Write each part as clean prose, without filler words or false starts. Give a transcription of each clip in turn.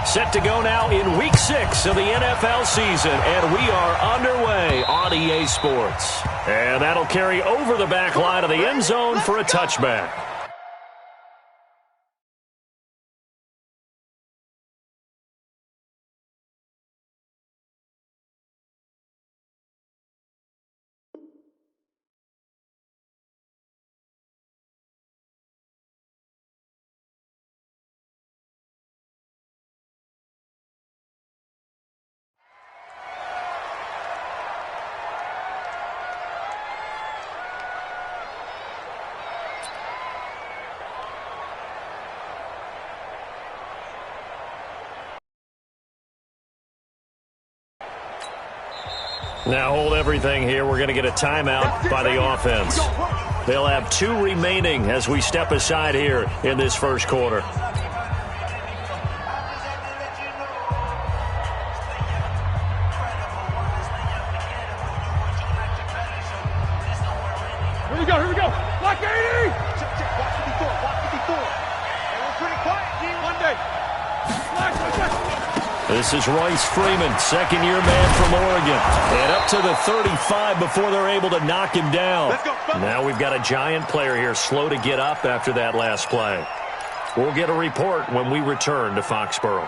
Set to go now in Week 6 of the NFL season, and we are underway on EA Sports. And that'll carry over the back line of the end zone for a touchback. Now hold everything here. We're going to get a timeout by the offense. They'll have 2 remaining as we step aside here in this first quarter. Here we go. Block 80! Block 54. And we're pretty quiet, team. One day. This is Royce Freeman, second-year man from Oregon. And up to the 35 before they're able to knock him down. Now we've got a giant player here slow to get up after that last play. We'll get a report when we return to Foxborough.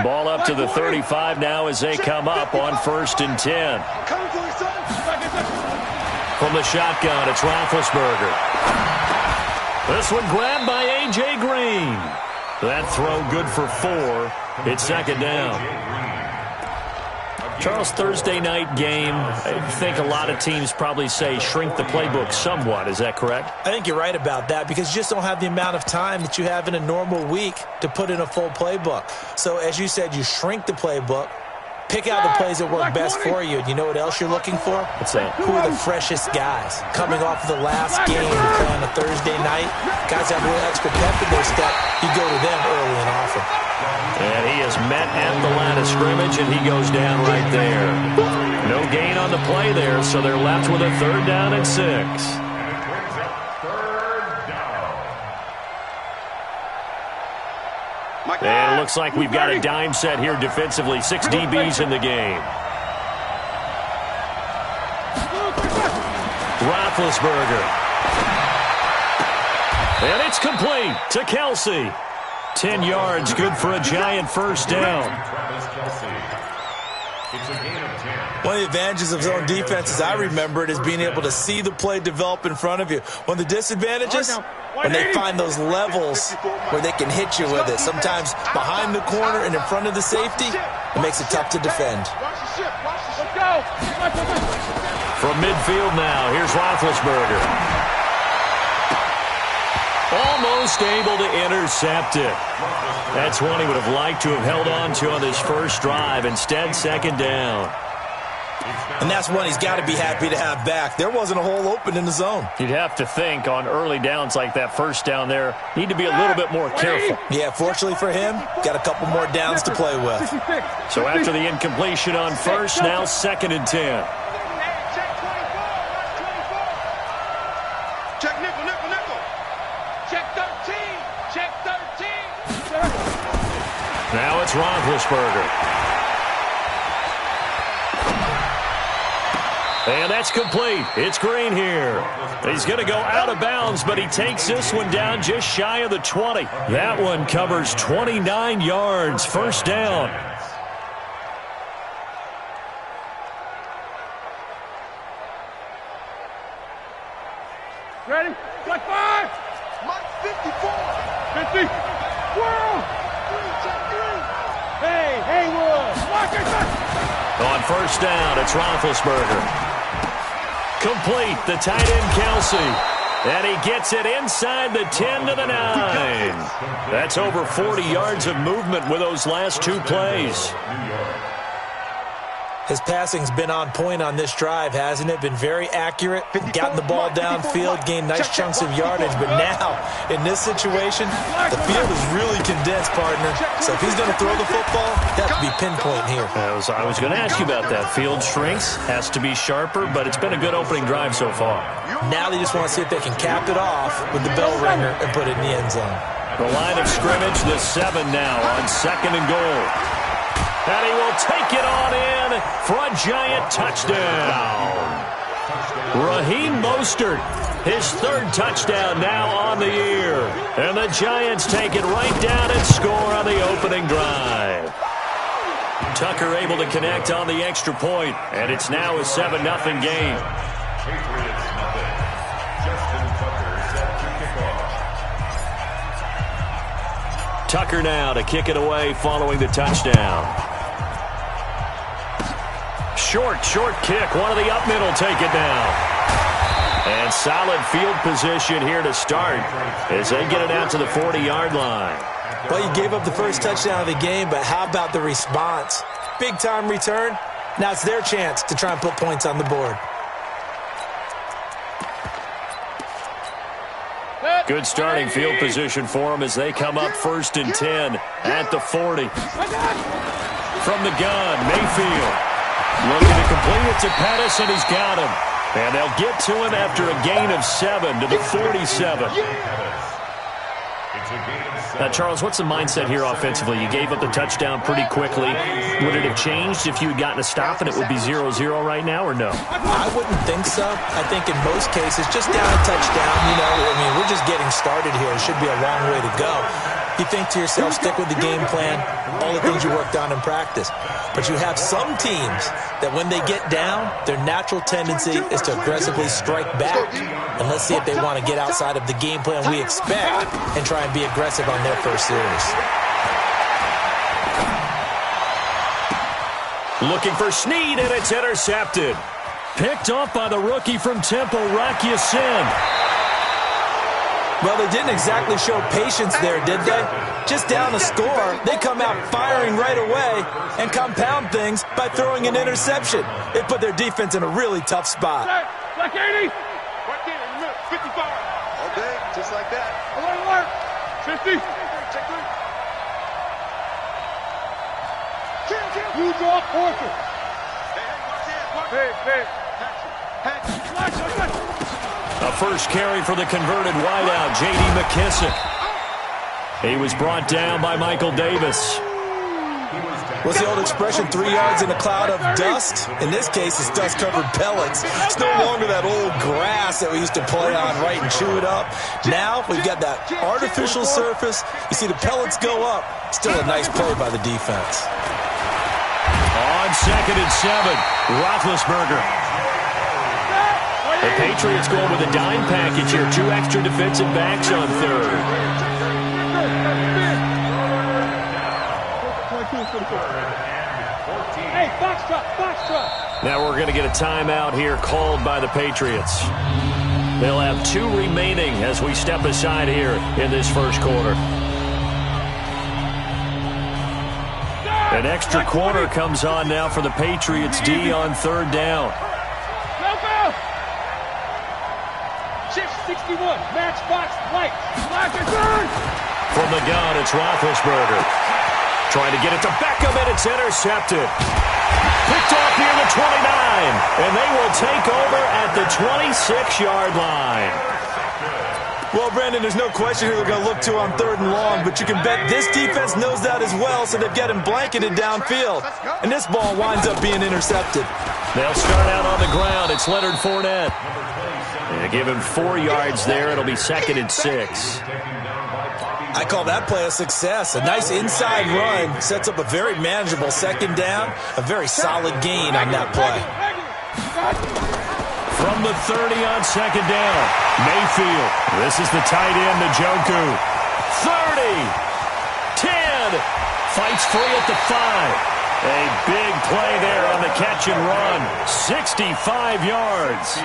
Ball up to the 35 now as they come up on 1st and 10. From the shotgun, it's Roethlisberger. This one grabbed by A.J. Green. That throw good for 4. It's second down. Charles, Thursday night game, I think a lot of teams probably say shrink the playbook somewhat. Is that correct? I think you're right about that because you just don't have the amount of time that you have in a normal week to put in a full playbook. So, as you said, you shrink the playbook, pick out the plays that work best for you. And you know what else you're looking for? What's that? Who are the freshest guys? Coming off of the last game to play on a Thursday night, guys have a little extra pep in their step. You go to them early and often. And he is met at the line of scrimmage, and he goes down right there. No gain on the play there, so they're left with a 3rd down and 6. And it looks like we've got a dime set here defensively. 6 DBs in the game. Roethlisberger. And it's complete to Kelsey. 10 yards, good for a giant first down. One of the advantages of zone defense, as I remember it, is being able to see the play develop in front of you. One of the disadvantages, when they find those levels where they can hit you with it. Sometimes behind the corner and in front of the safety, it makes it tough to defend. From midfield now, here's Roethlisberger. Almost able to intercept it. That's one he would have liked to have held on to on this first drive. Instead, second down. And that's one he's got to be happy to have back. There wasn't a hole open in the zone. You'd have to think on early downs like that first down there, need to be a little bit more careful. Yeah, fortunately for him, got a couple more downs to play with. So after the incompletion on first, now 2nd and 10. Check nickel. Check 13. Now it's Roethlisberger. And that's complete. It's Green here. He's going to go out of bounds, but he takes this one down just shy of the 20. That one covers 29 yards. First down. Ready? Black 5. Mike 54. 50. World. 3, check 3. Hey, Haywood. Block it. On first down, it's Roethlisberger. Complete, the tight end Kelsey. And he gets it inside the 10 to the 9. That's over 40 yards of movement with those last 2 plays. His passing's been on point on this drive, hasn't it? Been very accurate, gotten the ball downfield, gained nice chunks of yardage. But now, in this situation, the field is really condensed, partner. So if he's going to throw the football, that has to be pinpoint here. I was going to ask you about that. Field shrinks, has to be sharper, but it's been a good opening drive so far. Now they just want to see if they can cap it off with the bell ringer and put it in the end zone. The line of scrimmage, the 7 now on 2nd and goal. And he will take it on in for a giant touchdown. Raheem Mostert, his 3rd touchdown now on the year. And the Giants take it right down and score on the opening drive. Tucker able to connect on the extra point, and it's now a 7-0 game. Tucker now to kick it away following the touchdown. Short kick. One of the up middle take it down. And solid field position here to start as they get it out to the 40-yard line. Well, you gave up the first touchdown of the game, but how about the response? Big-time return. Now it's their chance to try and put points on the board. Good starting field position for them as they come up 1st and 10 at the 40. From the gun, Mayfield. Looking to complete it to Pettis, and he's got him. And they'll get to him after a gain of 7 to the 47. Charles, what's the mindset here offensively? You gave up the touchdown pretty quickly. Would it have changed if you had gotten a stop and it would be 0-0 right now, or no? I wouldn't think so. I think in most cases, just down a touchdown, we're just getting started here. It should be a long way to go. You think to yourself, stick with the game plan, all the things you worked on in practice. But you have some teams that when they get down, their natural tendency is to aggressively strike back. And let's see if they want to get outside of the game plan we expect and try and be aggressive on their first series. Looking for Snead, and it's intercepted. Picked off by the rookie from Temple, Rock Ya-Sin. Well, they didn't exactly show patience there, did they? Just down a score, they come out firing right away and compound things by throwing an interception. It put their defense in a really tough spot. Like 80. Right there in the middle, 55. Okay, just like that. Alert. 50. Check 3. Use off Porter. A first carry for the converted wideout, J.D. McKissick. He was brought down by Michael Davis. What's the old expression, 3 yards in a cloud of dust? In this case, it's dust-covered pellets. It's no longer that old grass that we used to play on, right, and chew it up. Now, we've got that artificial surface. You see the pellets go up. Still a nice play by the defense. On 2nd and 7, Roethlisberger. The Patriots going with a dime package here. 2 extra defensive backs on 3rd. Hey, foxtrot. Now we're going to get a timeout here called by the Patriots. They'll have 2 remaining as we step aside here in this first quarter. An extra corner comes on now for the Patriots D on 3rd down. 61, matchbox, light, from the gun, it's Roethlisberger. Trying to get it to Beckham, and it's intercepted. Picked off near the 29, and they will take over at the 26-yard line. Well, Brandon, there's no question who they're going to look to on 3rd and long, but you can bet this defense knows that as well, so they've got him blanketed downfield. And this ball winds up being intercepted. They'll start out on the ground. It's Leonard Fournette. They give him 4 yards there. It'll be 2nd and 6. I call that play a success. A nice inside run sets up a very manageable 2nd down. A very solid gain on that play. From the 30 on 2nd down, Mayfield. This is the tight end, Njoku. 30, 10, fights free at the 5. A big play there on the catch and run. 65 yards.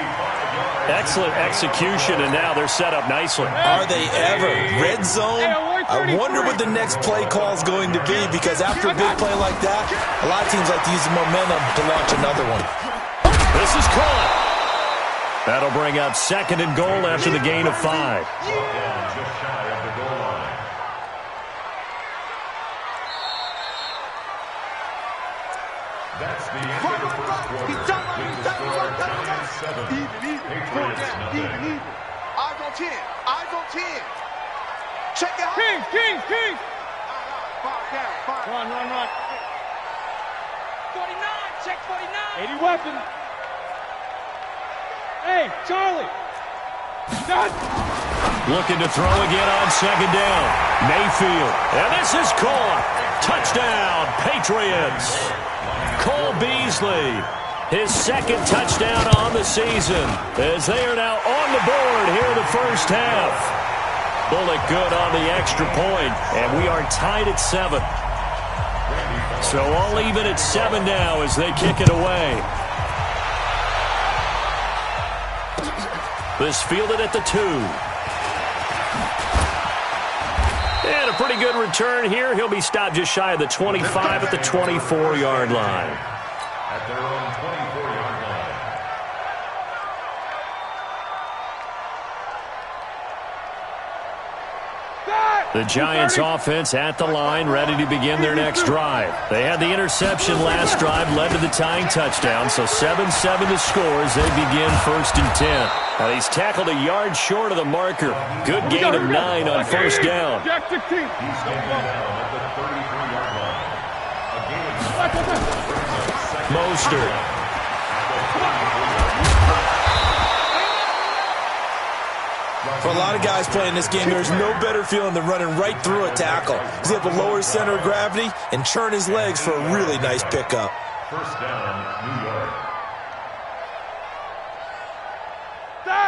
Excellent execution, and now they're set up nicely. Are they ever? Red zone, I wonder what the next play call is going to be, because after a big play like that, a lot of teams like to use the momentum to launch another one. This is caught. That'll bring up 2nd and goal after the gain of 5. That's the end of the first quarter. Even. Eyes on 10. Eyes on 10. Check it out. King. Run. 49. Check 49. 80 weapons. Hey, Charlie. Done. Looking to throw again on 2nd down. Mayfield. And this is caught. Touchdown, Patriots. Cole Beasley, his 2nd touchdown on the season, as they are now on the board here in the first half. Bullock good on the extra point, and we are tied at 7. So all even at 7 now as they kick it away. This fielded at the 2. And a pretty good return here. He'll be stopped just shy of the 25 at the 24-yard line. At their own 24-yard line. The Giants offense at the line, ready to begin their next drive. They had the interception last drive, led to the tying touchdown, so 7-7 the score as they begin 1st and 10. Now he's tackled a yard short of the marker. Good gain of 9 on 1st down. He's standing down at the 33-yard line. Mostert. For a lot of guys playing this game, there's no better feeling than running right through a tackle. He's able to lower his center of gravity and churn his legs for a really nice pickup. 1st down, New York.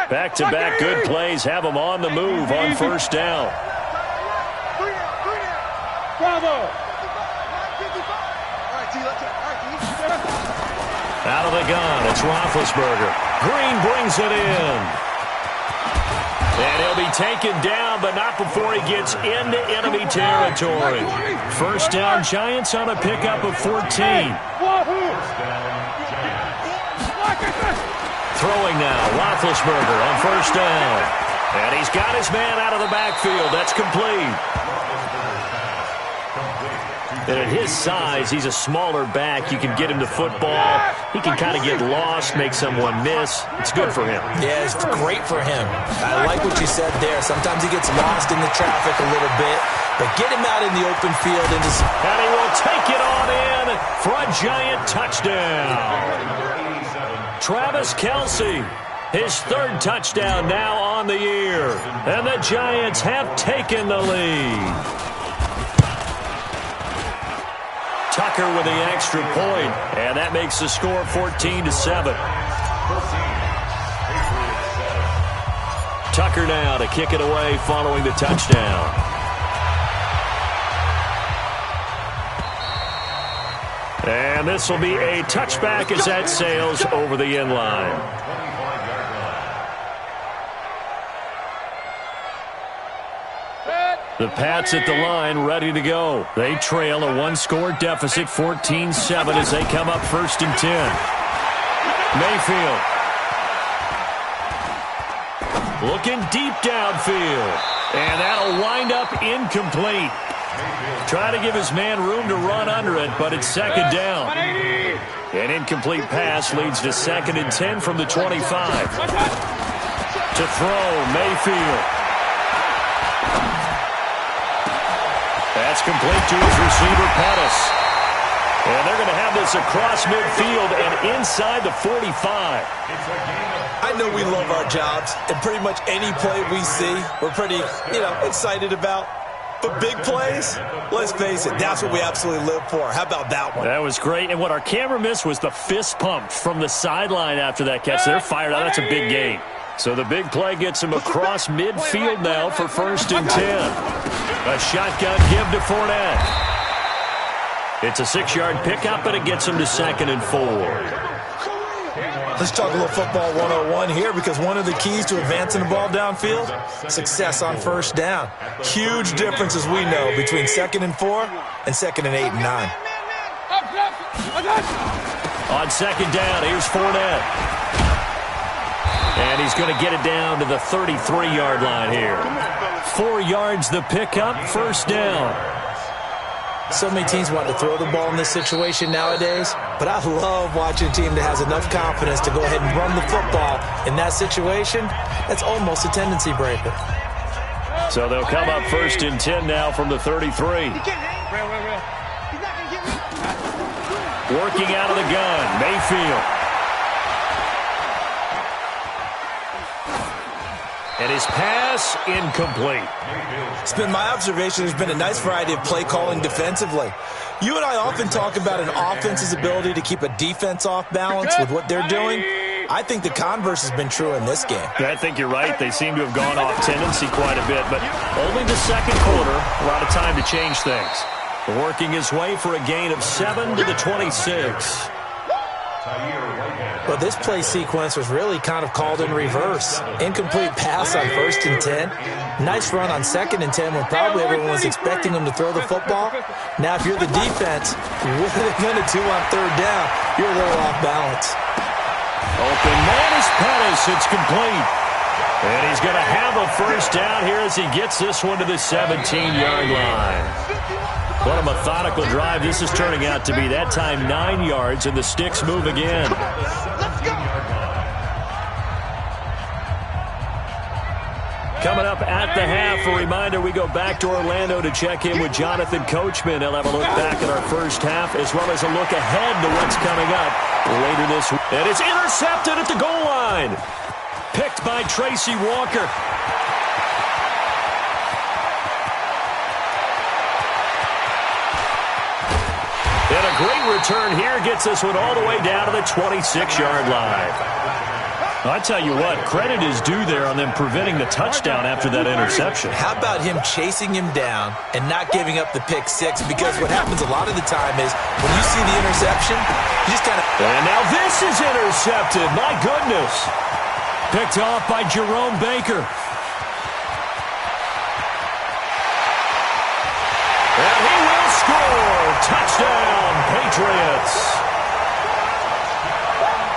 Back-to-back good plays have them on the move on 1st down. Bravo. Out of the gun, it's Roethlisberger. Green brings it in. And he'll be taken down, but not before he gets into enemy territory. 1st down, Giants on a pickup of 14. 1st down, Giants. Throwing now, Roethlisberger on 1st down. And he's got his man out of the backfield. That's complete. And at his size, he's a smaller back. You can get him to football. He can kind of get lost, make someone miss. It's good for him. Yeah, it's great for him. I like what you said there. Sometimes he gets lost in the traffic a little bit, but get him out in the open field. And he will take it on in for a Giant touchdown. Travis Kelce, his 3rd touchdown now on the year. And the Giants have taken the lead. Tucker with the extra point, and that makes the score 14-7. Tucker now to kick it away following the touchdown. And this will be a touchback as that sails over the end line. The Pats at the line, ready to go. They trail a 1-score deficit, 14-7, as they come up 1st and 10. Mayfield. Looking deep downfield. And that'll wind up incomplete. Trying to give his man room to run under it, but it's 2nd down. An incomplete pass leads to 2nd and 10 from the 25. To throw, Mayfield. That's complete to his receiver, Pettis. And they're going to have this across midfield and inside the 45. I know we love our jobs, and pretty much any play we see, we're pretty, excited about. But big plays, let's face it, that's what we absolutely live for. How about that one? That was great. And what our camera missed was the fist pump from the sideline after that catch. They're fired out. That's a big gain. So the big play gets him across midfield now for 1st and 10. A shotgun give to Fournette. It's a 6-yard pickup, but it gets him to 2nd and 4. Let's talk a little football 101 here, because one of the keys to advancing the ball downfield, success on first down. Huge difference, as we know, between 2nd and 4 and 2nd and 8 and 9. On 2nd down, here's Fournette. And he's going to get it down to the 33-yard line here. 4 yards the pickup, first down. So many teams want to throw the ball in this situation nowadays, but I love watching a team that has enough confidence to go ahead and run the football. In that situation, that's almost a tendency breaker. So they'll come up 1st and 10 now from the 33. Working out of the gun, Mayfield. And his pass incomplete. It's been my observation there's been a nice variety of play calling defensively. You and I often talk about an offense's ability to keep a defense off balance with what they're doing. I think the converse has been true in this game. I think you're right. They seem to have gone off tendency quite a bit, but only the 2nd quarter, a lot of time to change things. Working his way for a gain of 7 to the 26. Well, this play sequence was really kind of called in reverse. Incomplete pass on 1st and 10. Nice run on 2nd and 10 when probably everyone was expecting him to throw the football. Now, if you're the defense, what are they going to do on 3rd down? You're a little off balance. Open man is Pettis. It's complete. And he's going to have a first down here as he gets this one to the 17-yard line. What a methodical drive this is turning out to be. That time 9 yards, and the sticks move again. Coming up at the half, a reminder, we go back to Orlando to check in with Jonathan Coachman. He'll have a look back at our first half, as well as a look ahead to what's coming up later this week. And it's intercepted at the goal line. Picked by Tracy Walker. And a great return here gets this one all the way down to the 26-yard line. I tell you what, credit is due there on them preventing the touchdown after that interception. How about him chasing him down and not giving up the pick six? Because what happens a lot of the time is when you see the interception, you just kind of... And now this is intercepted. My goodness. Picked off by Jerome Baker. And he will score. Touchdown, Patriots.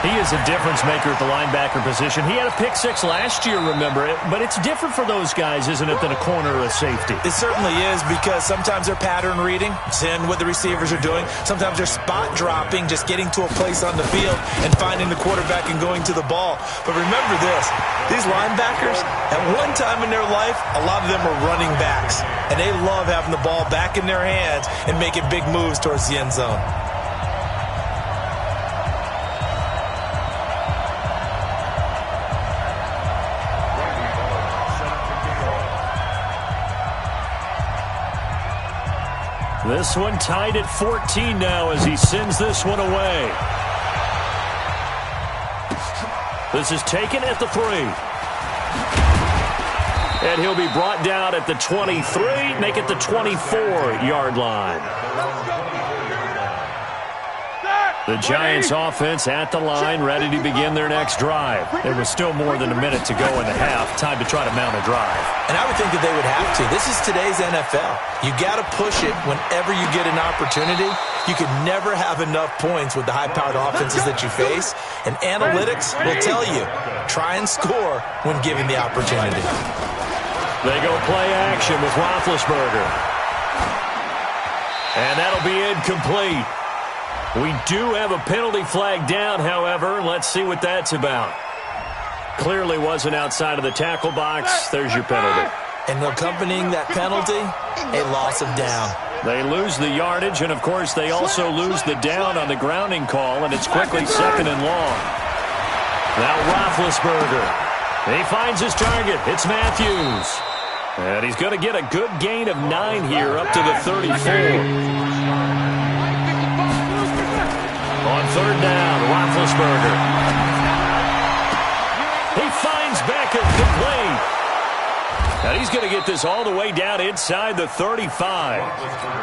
He is a difference maker at the linebacker position. He had a pick six last year, remember it. But it's different for those guys, isn't it, than a corner or a safety? It certainly is, because sometimes they're pattern reading, seeing what the receivers are doing. Sometimes they're spot dropping, just getting to a place on the field and finding the quarterback and going to the ball. But remember this, these linebackers, at one time in their life, a lot of them are running backs. And they love having the ball back in their hands and making big moves towards the end zone. This one tied at 14 now as he sends this one away. This is taken at the 3. And he'll be brought down at the 23, make it the 24-yard line. The Giants offense at the line, ready to begin their next drive. There was still more than a minute to go in the half. Time to try to mount a drive. And I would think that they would have to. This is today's NFL. You got to push it whenever you get an opportunity. You can never have enough points with the high-powered offenses that you face. And analytics will tell you, try and score when given the opportunity. They go play action with Roethlisberger. And that'll be incomplete. We do have a penalty flag down, however. Let's see what that's about. Clearly wasn't outside of the tackle box. There's your penalty. And accompanying that penalty, a loss of down. They lose the yardage, and, of course, they also lose the down on the grounding call, and it's quickly 2nd and long. Now Roethlisberger. He finds his target. It's Matthews. And he's going to get a good gain of 9 here up to the 34. On 3rd down, Roethlisberger. He finds Beckham complete. And he's going to get this all the way down inside the 35.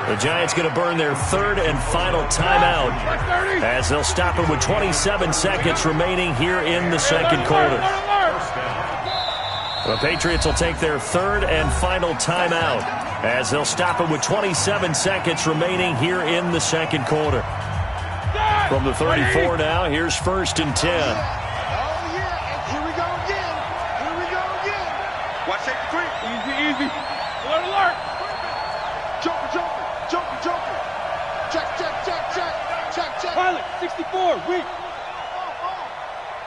The Giants going to burn their third and final timeout as they'll stop it with 27 seconds remaining here in the second quarter. The Patriots will take their third and final timeout as they'll stop it with 27 seconds remaining here in the second quarter. From the 34 now, here's 1st and 10. Watch safety three. Easy. Alert, alert. Joker. Check. Pilot, 64, weak.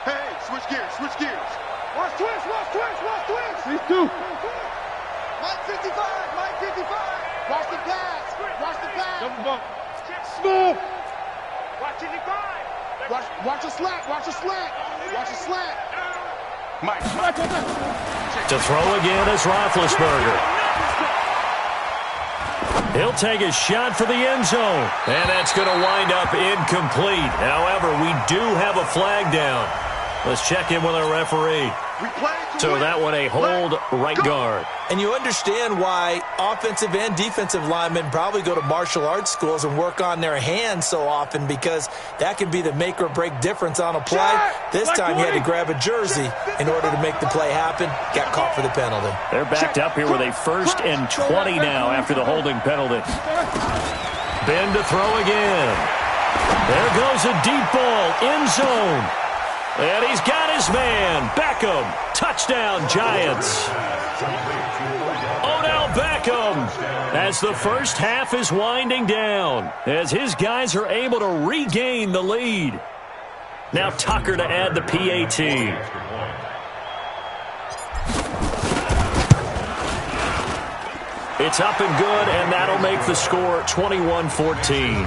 Hey, switch gears. Watch twist. These two. Mike 55. Watch the pass. Double bump. Smooth. Watch 55. Watch a slant. Mike. To throw again is Roethlisberger. He'll take a shot for the end zone. And that's going to wind up incomplete. However, we do have a flag down. Let's check in with our referee. So that one a hold right guard. And you understand why offensive and defensive linemen probably go to martial arts schools and work on their hands so often, because that can be the make or break difference on a play. This time he had to grab a jersey in order to make the play happen. Got caught for the penalty. They're backed up here with a 1st and 20 now after the holding penalty. Ben to throw again. There goes a deep ball, end zone. And he's got his man, Beckham. Touchdown, Giants. Odell Beckham, as the first half is winding down, as his guys are able to regain the lead. Now Tucker to add the PAT. It's up and good, and that'll make the score 21-14.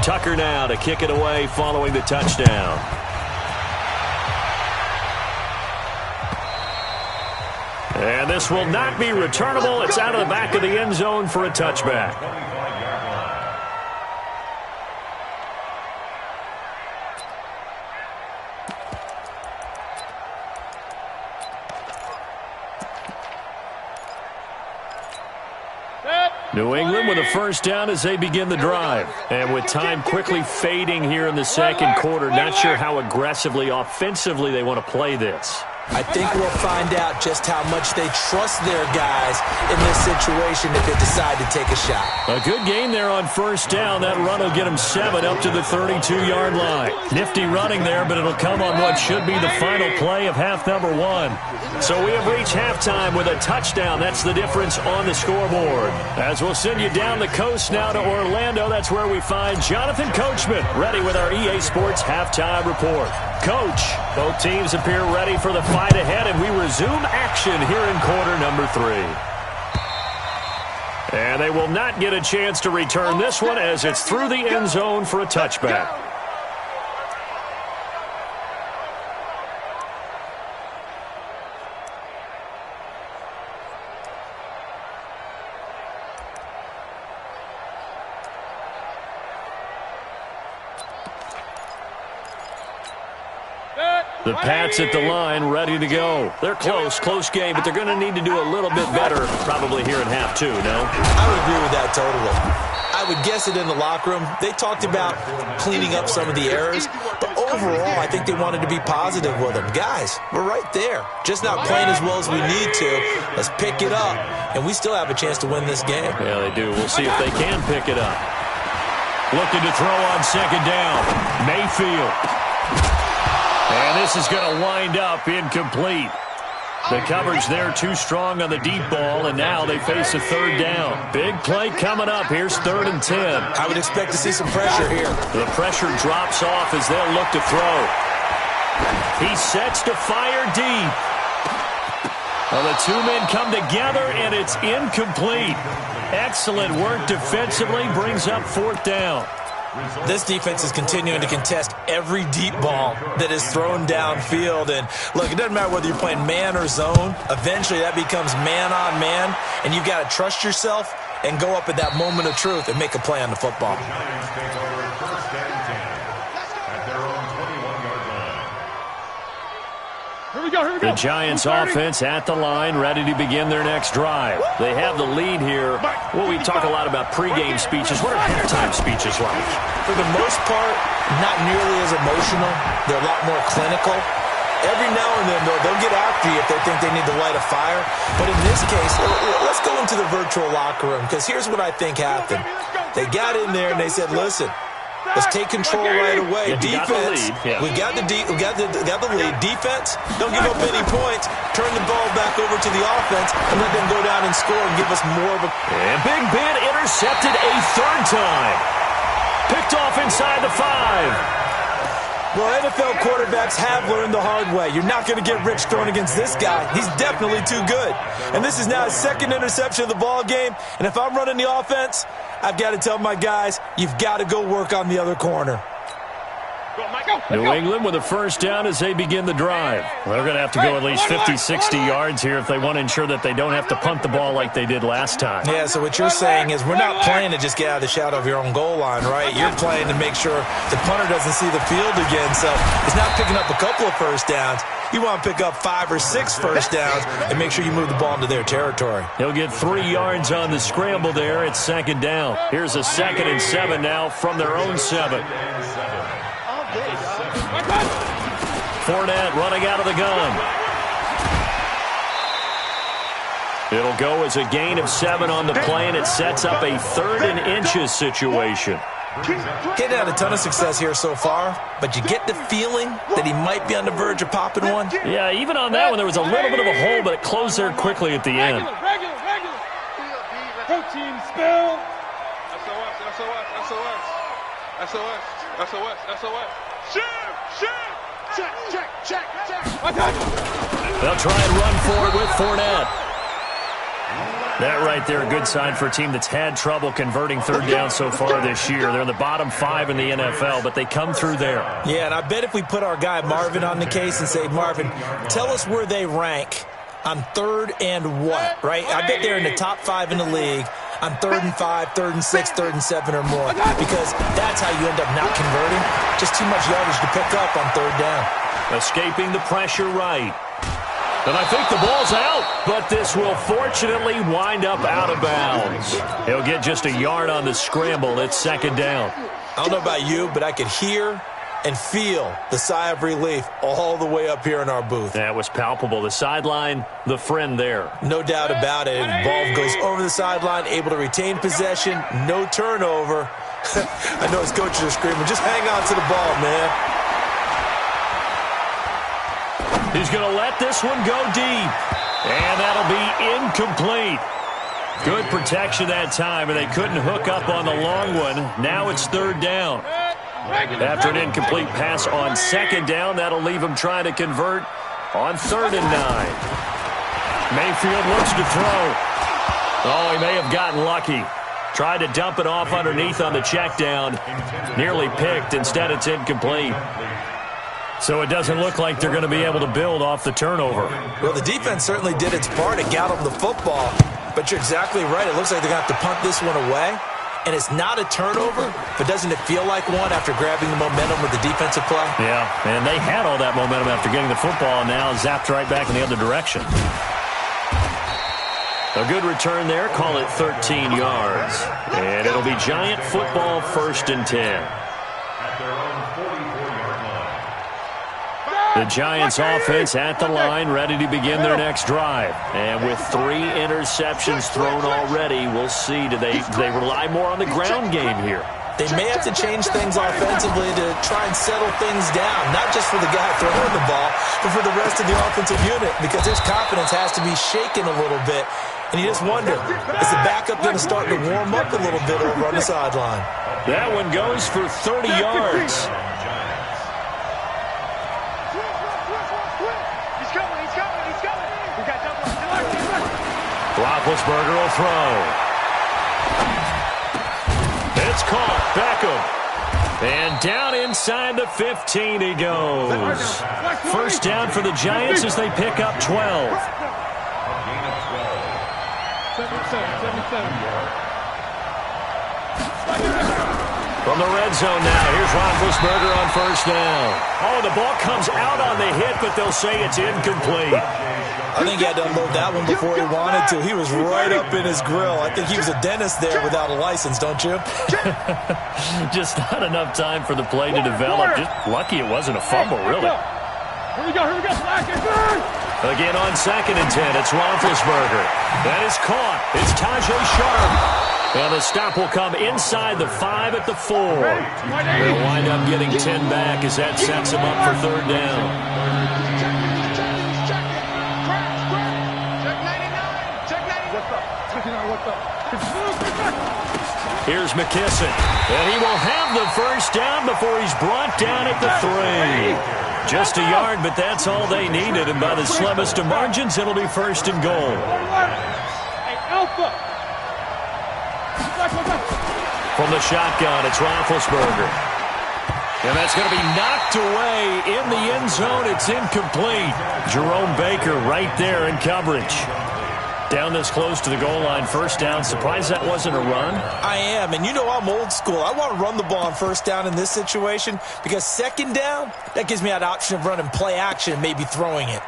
Tucker now to kick it away following the touchdown. And this will not be returnable. It's out of the back of the end zone for a touchback. New England with a first down as they begin the drive. And with time quickly fading here in the second quarter, not sure how aggressively, offensively they want to play this. I think we'll find out just how much they trust their guys in this situation if they decide to take a shot. A good game there on first down. That run will get them 7 up to the 32-yard line. Nifty running there, but it'll come on what should be the final play of half number 1. So we have reached halftime with a touchdown. That's the difference on the scoreboard. As we'll send you down the coast now to Orlando, that's where we find Jonathan Coachman, ready with our EA Sports halftime report. Coach, both teams appear ready for the fight ahead, and we resume action here in quarter number 3. And they will not get a chance to return this one as it's through the end zone for a touchback. The Pats at the line, ready to go. They're close game, but they're going to need to do a little bit better probably here in half 2, no? I would agree with that totally. I would guess it in the locker room. They talked about cleaning up some of the errors, but overall, I think they wanted to be positive with them. Guys, we're right there. Just not playing as well as we need to. Let's pick it up, and we still have a chance to win this game. Yeah, they do. We'll see if they can pick it up. Looking to throw on second down. Mayfield. And this is going to wind up incomplete. The coverage there too strong on the deep ball, and now they face a third down. Big play coming up. Here's 3rd and 10. I would expect to see some pressure here. The pressure drops off as they'll look to throw. He sets to fire deep. Well, the two men come together, and it's incomplete. Excellent work defensively, brings up 4th down. This defense is continuing to contest every deep ball that is thrown downfield. And, look, it doesn't matter whether you're playing man or zone. Eventually, that becomes man-on-man, and you've got to trust yourself and go up at that moment of truth and make a play on the football. Here we go, here we go. The Giants offense at the line, ready to begin their next drive. They have the lead here. Well, we talk a lot about pregame speeches. What are halftime speeches like? For the most part, not nearly as emotional. They're a lot more clinical. Every now and then, though, they'll get after you if they think they need to light a fire. But in this case, let's go into the virtual locker room, because here's what I think happened. They got in there and they said, listen, let's take control right away. Defense, we got the lead. Defense, don't give up any points. Turn the ball back over to the offense and let them go down and score and give us more of a... And Big Ben intercepted a third time. Picked off inside the 5. Well, NFL quarterbacks have learned the hard way. You're not going to get rich throwing against this guy. He's definitely too good. And this is now his second interception of the ball game. And if I'm running the offense, I've got to tell my guys, you've got to go work on the other corner. New England with a first down as they begin the drive. Well, they're going to have to go at least 50, 60 yards here if they want to ensure that they don't have to punt the ball like they did last time. Yeah, so what you're saying is we're not playing to just get out of the shadow of your own goal line, right? You're playing to make sure the punter doesn't see the field again. So it's not picking up a couple of first downs. You want to pick up 5 or 6 first downs and make sure you move the ball into their territory. He'll get 3 yards on the scramble there. It's second down. Here's a 2nd and 7 now from their own 7. Fournette running out of the gun. It'll go as a gain of 7 on the play, and it sets up a 3rd and inches situation. Getting had a ton of success here so far, but you get the feeling that he might be on the verge of popping one. Yeah, even on that one, there was a little bit of a hole, but it closed there quickly at the end. Regular. Protein spill. SOS. Check. They'll try and run forward with Fournette. That right there, a good sign for a team that's had trouble converting third down so far this year. They're in the bottom 5 in the NFL, but they come through there. Yeah, and I bet if we put our guy Marvin on the case and say, Marvin, tell us where they rank on 3rd and what, right? I bet they're in the top 5 in the league on 3rd and 5, 3rd and 6, 3rd and 7 or more, because that's how you end up not converting. Just too much yardage to pick up on 3rd down. Escaping the pressure right. And I think the ball's out, but this will fortunately wind up out of bounds. He'll get just a yard on the scramble. It's 2nd down. I don't know about you, but I could hear and feel the sigh of relief all the way up here in our booth. That was palpable. The sideline, the friend there. No doubt about it. The ball goes over the sideline, able to retain possession, no turnover. I know his coaches are screaming, just hang on to the ball, man. He's going to let this one go deep. And that'll be incomplete. Good protection that time, and they couldn't hook up on the long one. Now it's 3rd down. After an incomplete pass on 2nd down, that'll leave him trying to convert on 3rd and 9. Mayfield looks to throw. Oh, he may have gotten lucky. Tried to dump it off underneath on the check down. Nearly picked. Instead, it's incomplete. So it doesn't look like they're going to be able to build off the turnover. Well, the defense certainly did its part. It got them the football. But you're exactly right. It looks like they're going to have to punt this one away. And it's not a turnover, but doesn't it feel like one after grabbing the momentum with the defensive play? Yeah, and they had all that momentum after getting the football, and now zapped right back in the other direction. A good return there. Call it 13 yards. And it'll be Giant football, 1st and 10. The Giants offense at the line, ready to begin their next drive. And with 3 interceptions thrown already, we'll see. Do they rely more on the ground game here? They may have to change things offensively to try and settle things down, not just for the guy throwing the ball, but for the rest of the offensive unit, because his confidence has to be shaken a little bit. And you just wonder, is the backup going to start to warm up a little bit over on the sideline? That one goes for 30 yards. Roethlisberger will throw. It's caught. Beckham. And down inside the 15 he goes. First down for the Giants as they pick up 12. From the red zone now, here's Roethlisberger on first down. Oh, the ball comes out on the hit, but they'll say it's incomplete. I think he had to unload that one before he wanted to. He was right up in his grill. I think he was a dentist there without a license, don't you? Just not enough time for the play to develop. Just lucky it wasn't a fumble, really. Here we go, Again on 2nd and 10, it's Roethlisberger. That is caught. It's Tajay Sharp. And the stop will come inside the 5 at the 4. They'll wind up getting 10 back as that sets them up for 3rd down. Here's McKissick. And he will have the first down before he's brought down at the 3. Just a yard, but that's all they needed. And by the slimmest of margins, it'll be 1st and goal. Hey, Alpha. From the shotgun, it's Roethlisberger. And that's going to be knocked away in the end zone. It's incomplete. Jerome Baker right there in coverage. Down this close to the goal line, 1st down. Surprised that wasn't a run? I am, and you know I'm old school. I want to run the ball on 1st down in this situation because 2nd down, that gives me that option of running play action and maybe throwing it.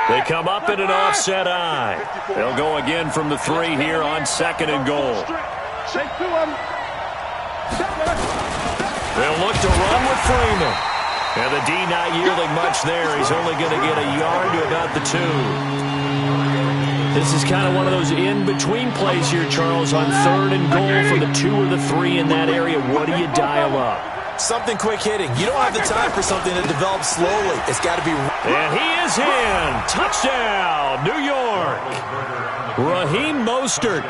They come up in an offset eye. They'll go again from the 3 here on 2nd and goal. They'll look to run with Freeman. And the D not yielding much there. He's only going to get a yard to about the 2. This is kind of one of those in-between plays here, Charles, on 3rd and goal from the 2 or the 3 in that area. What do you dial up? Something quick hitting. You don't have the time for something that develops slowly. It's got to be... And he is in. Touchdown, New York. Raheem Mostert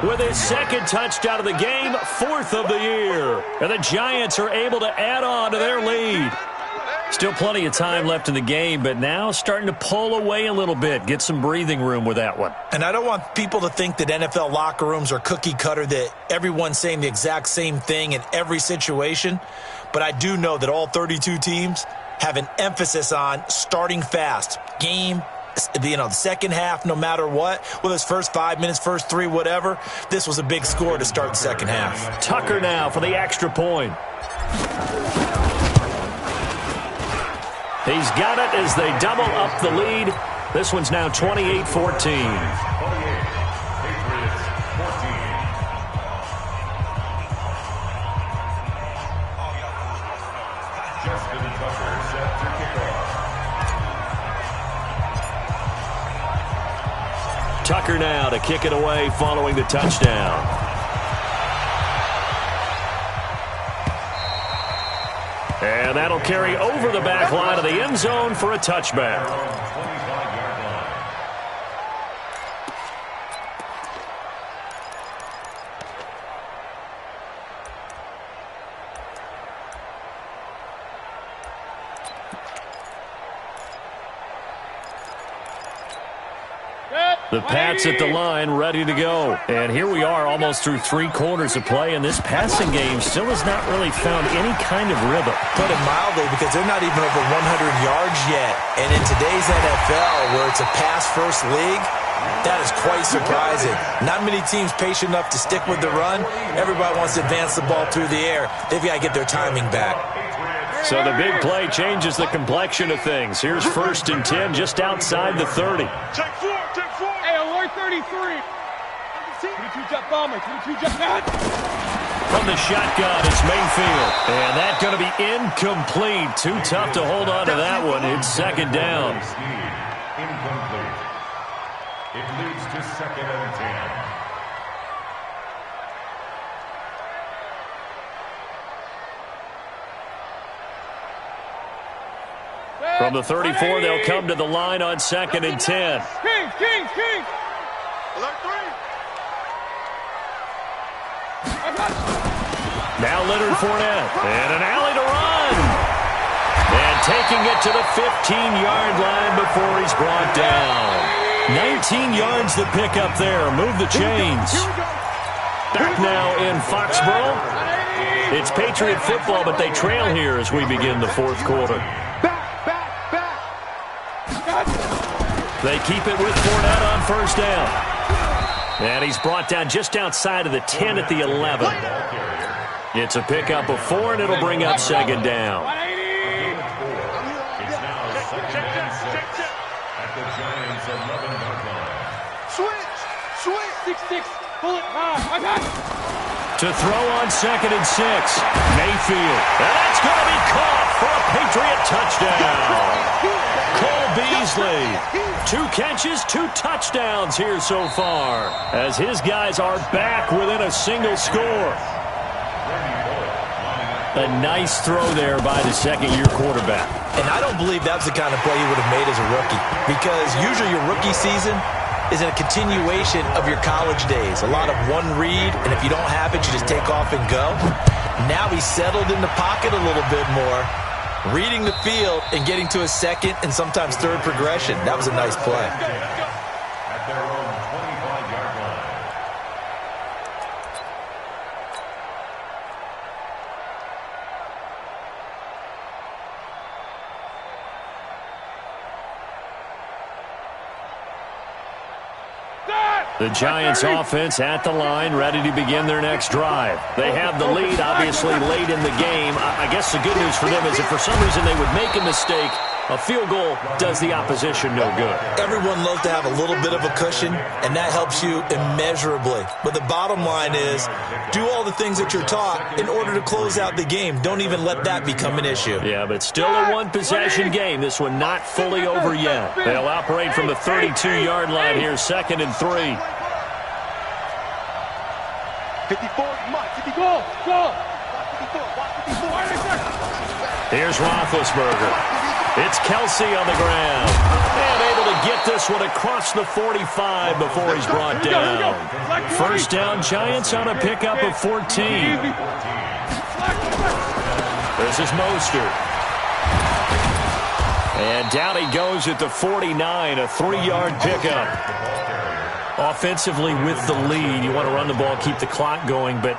with his 2nd touchdown of the game, 4th of the year. And the Giants are able to add on to their lead. Still plenty of time left in the game, but now starting to pull away a little bit. Get some breathing room with that one. And I don't want people to think that NFL locker rooms are cookie cutter, that everyone's saying the exact same thing in every situation. But I do know that all 32 teams have an emphasis on starting fast. Game, the 2nd half, no matter what, whether it's first 5 minutes, first 3, whatever, this was a big score to start the 2nd half. Tucker now for the extra point. He's got it as they double up the lead. This one's now 28-14. Tucker now to kick it away following the touchdown. And that'll carry over the back line of the end zone for a touchback. The Pats at the line, ready to go. And here we are almost through 3 quarters of play, and this passing game still has not really found any kind of rhythm. Put it mildly, because they're not even over 100 yards yet. And in today's NFL, where it's a pass-first league, that is quite surprising. Not many teams patient enough to stick with the run. Everybody wants to advance the ball through the air. They've got to get their timing back. So the big play changes the complexion of things. Here's 1st and 10 just outside the 30. Take 4. Hey, alert 33. 22 jet bomber, 22 jet bat. From the shotgun, it's Mayfield. And that's going to be incomplete. Too tough to hold on to that one. It's 2nd down. Incomplete. It leads to 2nd and 10. From the 34, they'll come to the line on 2nd and 10. King. Alert 3. Now Leonard Fournette. And an alley to run. And taking it to the 15-yard line before he's brought down. 19 yards to pick up there. Move the chains. Back now in Foxborough. It's Patriot football, but they trail here as we begin the 4th quarter. They keep it with Fournette on first down. And he's brought down just outside of the 10 at the 11. It's a pickup of 4, and it'll bring up second down. It's now second and 6 at the Giants' 11-yard line. Switch. 6-6. Pull it. I got it. To throw on second and 6, Mayfield. And that's going to be caught for a Patriot touchdown. Cole Beasley, 2 catches, 2 touchdowns here so far, as his guys are back within a single score. A nice throw there by the second-year quarterback. And I don't believe that's the kind of play he would have made as a rookie, because usually your rookie season is a continuation of your college days. A lot of one read, and if you don't have it, you just take off and go. Now he's settled in the pocket a little bit more, reading the field and getting to a second and sometimes third progression. That was a nice play. At their own 25-yard line. The Giants offense at the line, ready to begin their next drive. They have the lead, obviously, late in the game. I guess the good news for them is if for some reason they would make a mistake, a field goal does the opposition no good. Everyone loves to have a little bit of a cushion, and that helps you immeasurably. But the bottom line is, do all the things that you're taught in order to close out the game. Don't even let that become an issue. Yeah, but still a one-possession game. This one not fully over yet. They'll operate from the 32-yard line here, 2nd and 3. 54, go. 54. Here's Roethlisberger. It's Kelsey on the ground. And able to get this one across the 45 before he's brought down. First down, Giants on a pickup of 14. This is Mostert. And down he goes at the 49, a 3-yard pickup. Offensively with the lead, you want to run the ball, keep the clock going, but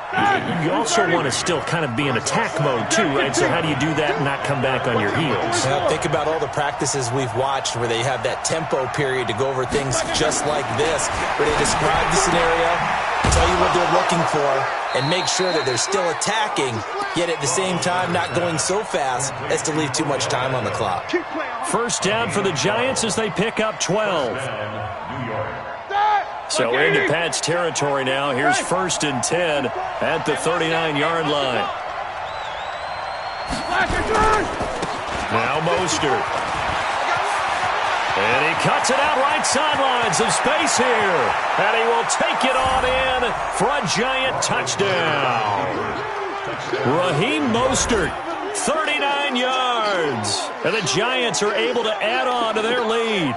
you also want to still kind of be in attack mode too, right? So how do you do that and not come back on your heels? Well, think about all the practices we've watched where they have that tempo period to go over things just like this, where they describe the scenario, tell you what they're looking for, and make sure that they're still attacking, yet at the same time not going so fast as to leave too much time on the clock. First down for the Giants as they pick up 12. So into Pat's territory now. Here's 1st and 10 at the 39-yard line. Now Mostert. And he cuts it out right sideline. Some space here. And he will take it on in for a Giant touchdown. Raheem Mostert, 39 yards. And the Giants are able to add on to their lead.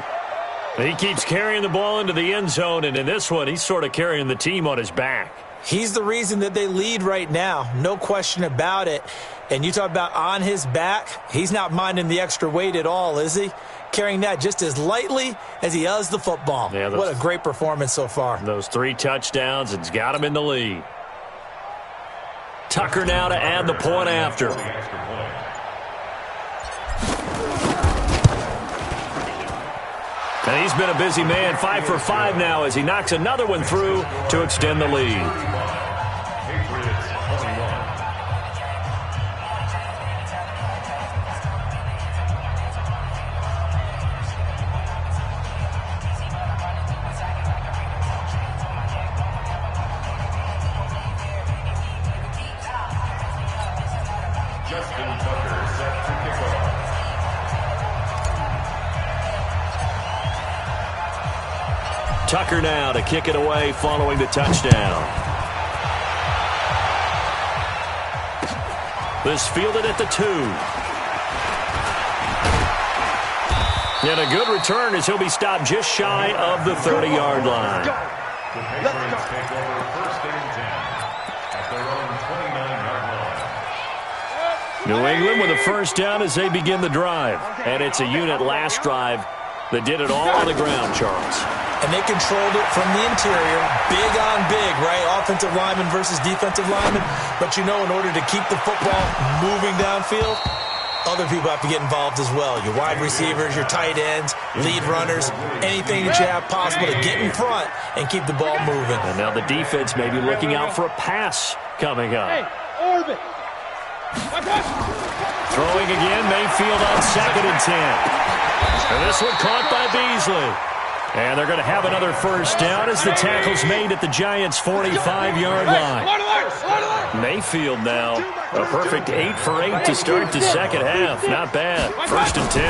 He keeps carrying the ball into the end zone, and in this one, he's sort of carrying the team on his back. He's the reason that they lead right now, no question about it. And you talk about on his back, he's not minding the extra weight at all, is he? Carrying that just as lightly as he does the football. Yeah, what a great performance so far. Those 3 touchdowns, it's got him in the lead. Tucker now to add the point after. And he's been a busy man, 5 for 5 now as he knocks another one through to extend the lead. Tucker now to kick it away following the touchdown. This fielded at the 2. And a good return as he'll be stopped just shy of the 30-yard line. The Patriots take over 1st and 10 at their own 29-yard line. New England with a first down as they begin the drive. And it's a unit last drive that did it all on the ground, Charles. And they controlled it from the interior, big on big, right? Offensive lineman versus defensive lineman. But, you know, in order to keep the football moving downfield, other people have to get involved as well. Your wide receivers, your tight ends, lead runners, anything that you have possible to get in front and keep the ball moving. And now the defense may be looking out for a pass coming up. Hey, orbit. Throwing again, Mayfield on 2nd and 10. And this one caught by Beasley. And they're going to have another first down as the tackle's made at the Giants' 45-yard line. Mayfield now, a perfect 8 for 8 to start the second half. Not bad. 1st and 10.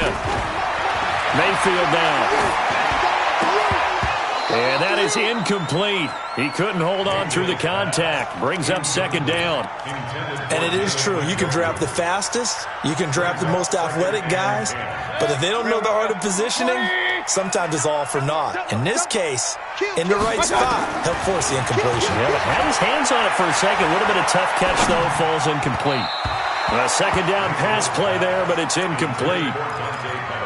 Mayfield now. And that is incomplete. He couldn't hold on through the contact. Brings up 2nd down. And it is true. You can draft the fastest. You can draft the most athletic guys. But if they don't know the art of positioning, sometimes it's all for naught. In this case, in the right spot, help force the incompletion. Yeah, but had his hands on it for a second. A little bit of tough catch, though. Falls incomplete. A 2nd down pass play there, but it's incomplete.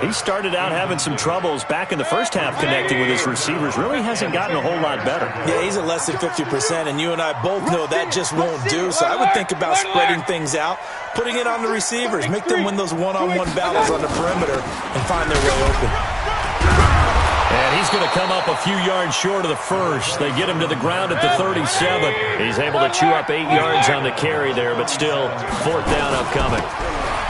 He started out having some troubles back in the first half connecting with his receivers. Really hasn't gotten a whole lot better. Yeah, he's at less than 50%, and you and I both know that just won't do. So I would think about spreading things out, putting it on the receivers, make them win those one-on-one battles on the perimeter and find their way open. And he's going to come up a few yards short of the first. They get him to the ground at the 37. He's able to chew up 8 yards on the carry there, but still 4th down upcoming.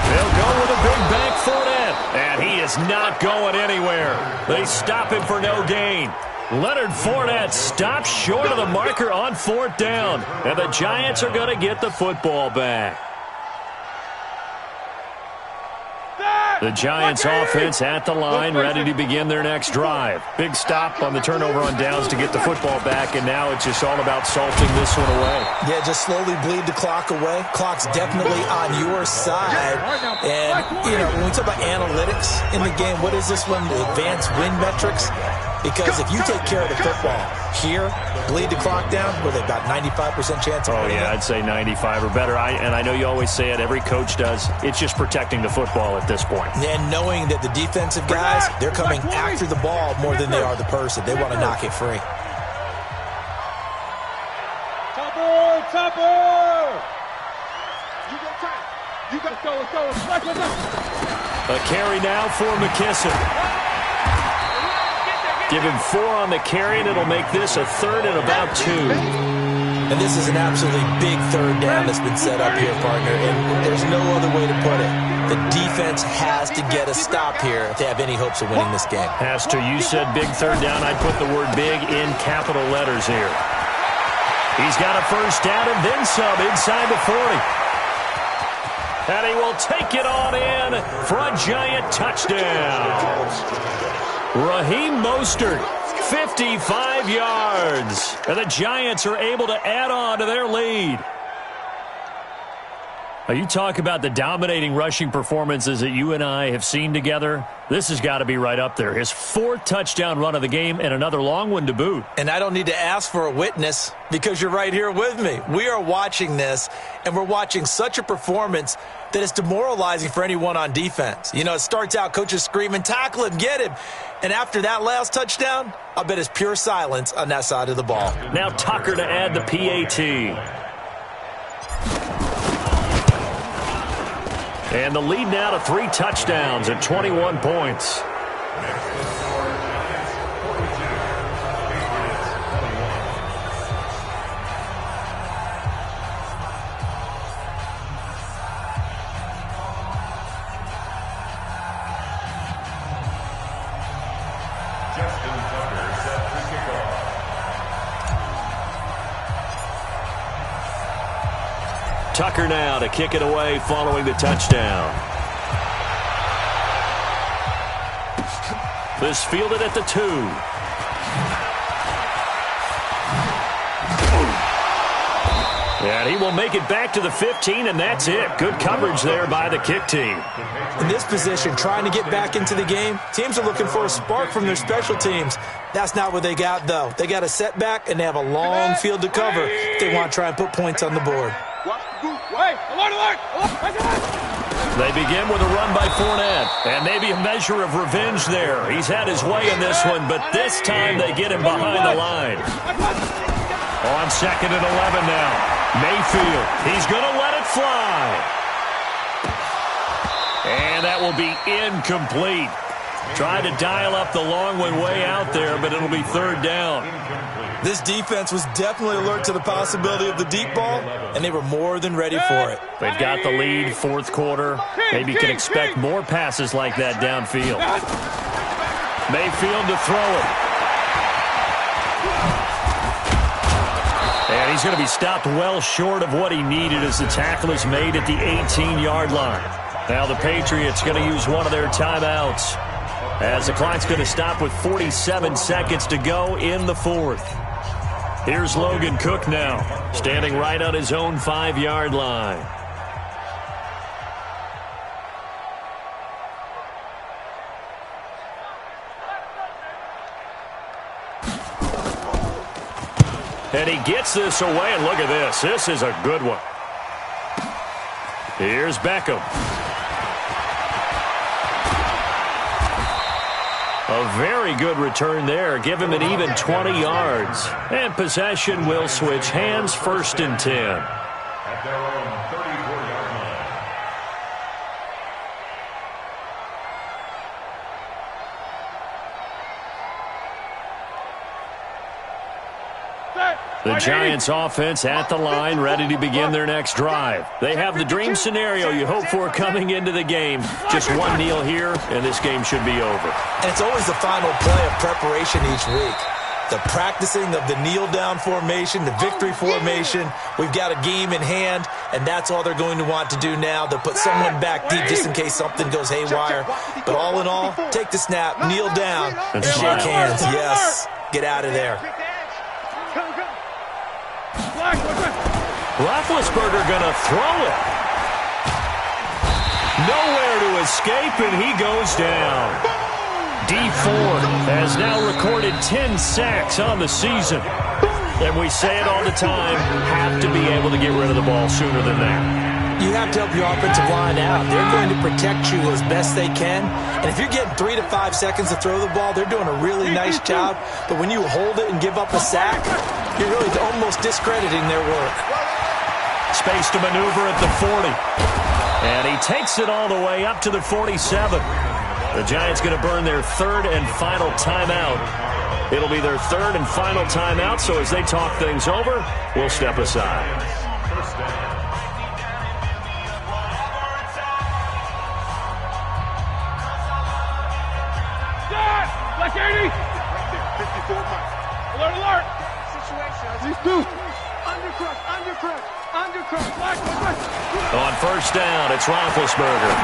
They'll go with a big bank Fournette, and he is not going anywhere. They stop him for no gain. Leonard Fournette stops short of the marker on 4th down, and the Giants are going to get the football back. The Giants offense at the line, ready to begin their next drive. Big stop on the turnover on downs to get the football back, and now it's just all about salting this one away. Yeah, just slowly bleed the clock away. Clock's definitely on your side. And, you know, when we talk about analytics in the game, what is this one? The advanced win metrics? Because if you take care of the football here, bleed the clock down, with about 95% chance of winning. Oh, yeah, I'd say 95 or better. And I know you always say it, every coach does. It's just protecting the football at this point. And knowing that the defensive guys, they're coming after the ball more than they are the person. They want to knock it free. Topper! You go tight. You got to go. Let's go. A carry now for McKissick. Give him 4 on the carry, and it'll make this a 3rd and about 2. And this is an absolutely big 3rd down that's been set up here, partner, and there's no other way to put it. The defense has to get a stop here to have any hopes of winning this game. Has to. You said big 3rd down. I'd put the word big in capital letters here. He's got a first down and then some inside the 40. And he will take it on in for a Giant touchdown. Raheem Mostert, 55 yards. And the Giants are able to add on to their lead. Now, you talk about the dominating rushing performances that you and I have seen together. This has got to be right up there. His 4th touchdown run of the game and another long one to boot. And I don't need to ask for a witness because you're right here with me. We are watching this, and we're watching such a performance that it's demoralizing for anyone on defense. You know, it starts out coaches screaming, tackle him, get him. And after that last touchdown, I bet it's pure silence on that side of the ball. Now Tucker to add the PAT. And the lead now to 3 touchdowns at 21 points. Tucker now to kick it away following the touchdown. This fielded at the 2. And he will make it back to the 15, and that's it. Good coverage there by the kick team. In this position, trying to get back into the game, teams are looking for a spark from their special teams. That's not what they got, though. They got a setback, and they have a long field to cover if they want to try and put points on the board. They begin with a run by Fournette, and maybe a measure of revenge there. He's had his way in this one, but this time they get him behind the line. On 2nd and 11 now. Mayfield, he's going to let it fly. And that will be incomplete. Tried to dial up the long one way out there, but it'll be third down. This defense was definitely alert to the possibility of the deep ball, and they were more than ready for it. They've got the lead, fourth quarter. Maybe you can expect more passes like that downfield. Mayfield to throw it. And he's going to be stopped well short of what he needed as the tackle is made at the 18-yard line. Now the Patriots going to use one of their timeouts, as the clock's going to stop with 47 seconds to go in the fourth. Here's Logan Cook now, standing right on his own 5-yard line. And he gets this away, and look at this. This is a good one. Here's Beckham. A very good return there. Give him an even 20 yards. And possession will switch hands, 1st and 10. At their own 34-yard line. The Giants offense at the line, ready to begin their next drive. They have the dream scenario you hope for coming into the game. Just one kneel here, and this game should be over. And it's always the final play of preparation each week. The practicing of the kneel-down formation, the victory formation. We've got a game in hand, and that's all they're going to want to do now. They'll put someone back deep just in case something goes haywire. But all in all, take the snap, kneel down, and shake hands. Yes, get out of there. Roethlisberger going to throw it. Nowhere to escape, and he goes down. Dee Ford has now recorded 10 sacks on the season. And we say it all the time, have to be able to get rid of the ball sooner than that. You have to help your offensive line out. They're going to protect you as best they can. And if you're getting 3 to 5 seconds to throw the ball, they're doing a really nice job. But when you hold it and give up a sack, you're really almost discrediting their work. Space to maneuver at the 40. And he takes it all the way up to the 47. The Giants going to burn their 3rd and final timeout. It'll be their 3rd and final timeout, so as they talk things over, we'll step aside. First down. Black 80! 54 miles. Alert, alert! Situation. These two. Undercrush. Black. On first down, it's Roethlisberger.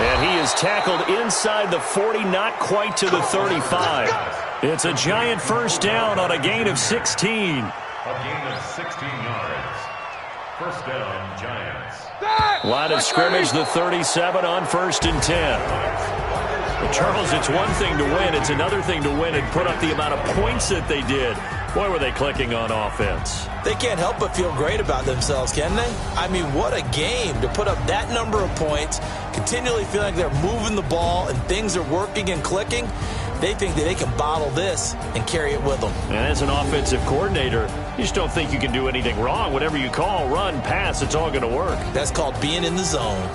And he is tackled inside the 40, not quite to the 35. It's a Giant first down on a gain of 16. A gain of 16 yards. First down, Giants. Line of scrimmage, the 37 on 1st and 10. But Charles, it's one thing to win. It's another thing to win and put up the amount of points that they did. Boy, were they clicking on offense. They can't help but feel great about themselves, can they? I mean, what a game to put up that number of points, continually feeling like they're moving the ball and things are working and clicking. They think that they can bottle this and carry it with them. And as an offensive coordinator, you just don't think you can do anything wrong. Whatever you call, run, pass, it's all going to work. That's called being in the zone.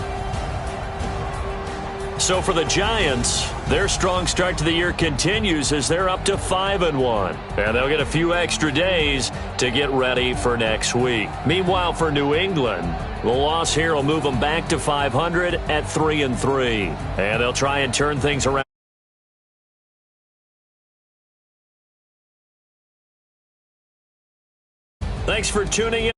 So for the Giants, their strong start to the year continues as they're up to 5-1. And they'll get a few extra days to get ready for next week. Meanwhile, for New England, the loss here will move them back to 500 at 3-3. And they'll try and turn things around. Thanks for tuning in.